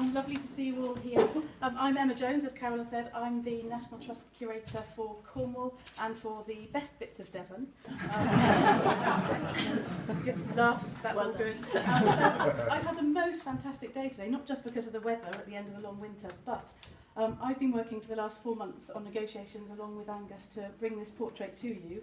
Lovely to see you all here. I'm Emma Jones, as Carol said. I'm the National Trust Curator for Cornwall and for the best bits of Devon. Excellent. Get some laughs, that's well all good. So I've had the most fantastic day today, not just because of the weather at the end of the long winter, but I've been working for the last 4 months on negotiations along with Angus to bring this portrait to you.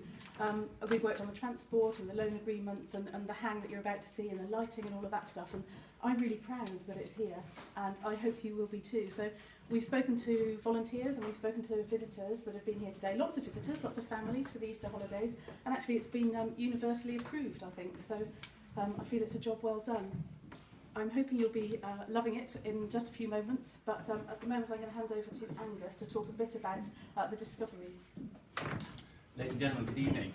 We've worked on the transport and the loan agreements and the hang that you're about to see and the lighting and all of that stuff, and I'm really proud that it's here, and I hope you will be too. So we've spoken to volunteers and we've spoken to visitors that have been here today. Lots of visitors, lots of families for the Easter holidays, and actually it's been universally approved, I think, so I feel it's a job well done. I'm hoping you'll be loving it in just a few moments, but at the moment I'm going to hand over to Angus to talk a bit about the discovery. Ladies and gentlemen, good evening.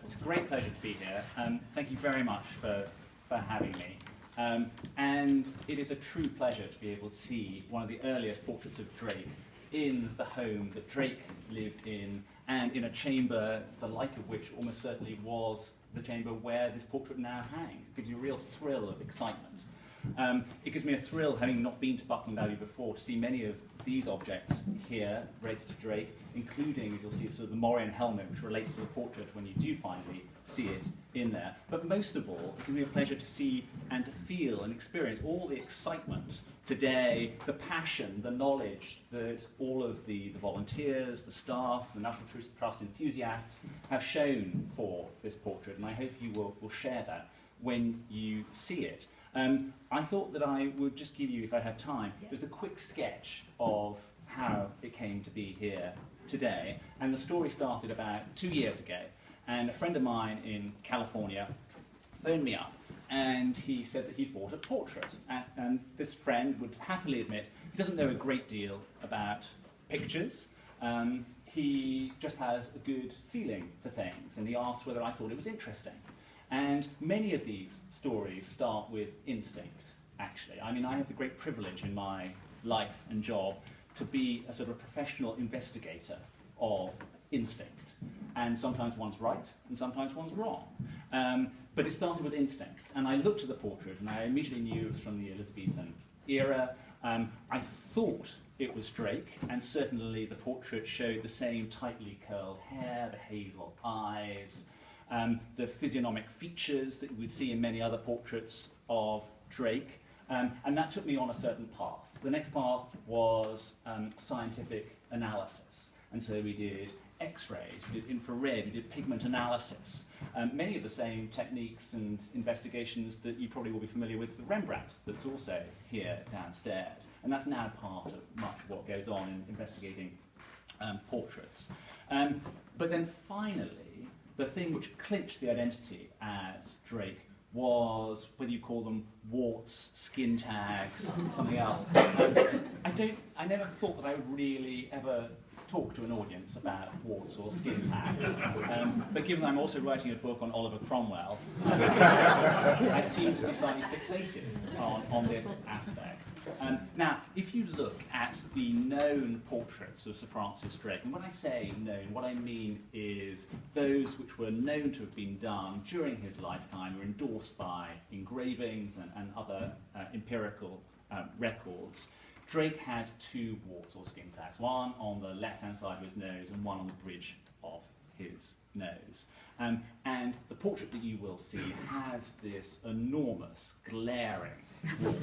It's a great pleasure to be here. Thank you very much for having me. And it is a true pleasure to be able to see one of the earliest portraits of Drake in the home that Drake lived in, and in a chamber the like of which almost certainly was the chamber where this portrait now hangs. It gives you a real thrill of excitement. It gives me a thrill, having not been to Buckland Abbey before, to see many of these objects here related to Drake, including, as you'll see, sort of the Morian helmet, which relates to the portrait when you do finally see it in there. But most of all, it gives me a pleasure to see and to feel and experience all the excitement today, the passion, the knowledge that all of the volunteers, the staff, the National Trust enthusiasts have shown for this portrait, and I hope you will share that when you see it. I thought that I would just give you, if I have time, just a quick sketch of how it came to be here today. And the story started about 2 years ago. And a friend of mine in California phoned me up, and he said that he'd bought a portrait. And this friend would happily admit he doesn't know a great deal about pictures. He just has a good feeling for things, and he asked whether I thought it was interesting. And many of these stories start with instinct, actually. I mean, I have the great privilege in my life and job to be a sort of professional investigator of instinct. And sometimes one's right, and sometimes one's wrong. But it started with instinct. And I looked at the portrait, and I immediately knew it was from the Elizabethan era. I thought it was Drake, and certainly the portrait showed the same tightly curled hair, the hazel eyes, the physiognomic features that you would see in many other portraits of Drake, and that took me on a certain path. The next path was scientific analysis, and so we did X-rays, we did infrared, we did pigment analysis, many of the same techniques and investigations that you probably will be familiar with Rembrandt, that's also here downstairs, and that's now part of much of what goes on in investigating portraits. But then finally, the thing which clinched the identity as Drake was, whether you call them warts, skin tags, something else. I never thought that I would really ever talk to an audience about warts or skin tags. But given that I'm also writing a book on Oliver Cromwell, I seem to be slightly fixated on this aspect. Now, if you look at the known portraits of Sir Francis Drake, and when I say known, what I mean is those which were known to have been done during his lifetime, or endorsed by engravings and other empirical records. Drake had 2 warts or skin tags, one on the left-hand side of his nose and one on the bridge of his nose. And the portrait that you will see has this enormous, glaring wart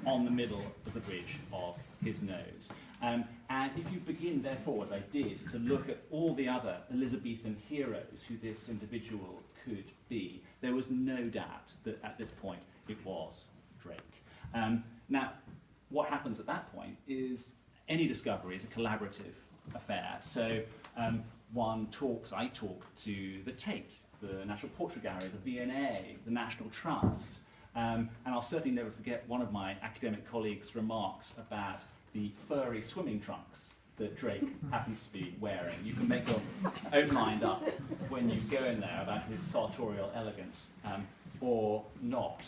on the middle of the bridge of his nose. And if you begin, therefore, as I did, to look at all the other Elizabethan heroes who this individual could be, there was no doubt that at this point it was Drake. Now, what happens at that point is any discovery is a collaborative affair. So I talk to the Tate, the National Portrait Gallery, the V&A, the National Trust, and I'll certainly never forget one of my academic colleagues' remarks about the furry swimming trunks that Drake happens to be wearing. You can make your own mind up when you go in there about his sartorial elegance or not.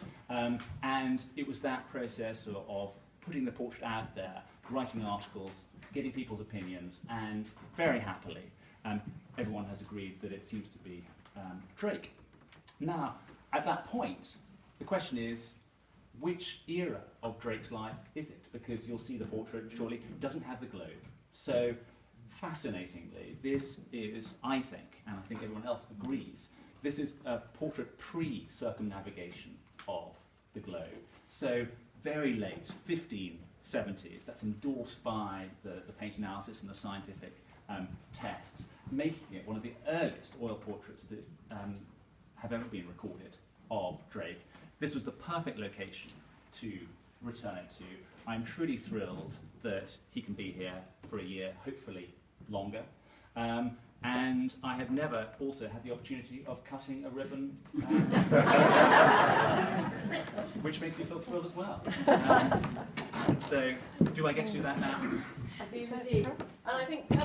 And it was that process of putting the portrait out there, writing articles, getting people's opinions, and very happily, everyone has agreed that it seems to be Drake. Now, at that point, the question is, which era of Drake's life is it? Because you'll see the portrait shortly, doesn't have the globe. So, fascinatingly, this is, I think, and I think everyone else agrees, this is a portrait pre-circumnavigation of the globe. So, very late, 1570s, that's endorsed by the paint analysis and the scientific tests, making it one of the earliest oil portraits that have ever been recorded of Drake. This was the perfect location to return to. I'm truly thrilled that he can be here for a year, hopefully longer. And I have never also had the opportunity of cutting a ribbon, which makes me feel thrilled as well. So, do I get to do that now? I think indeed. And I think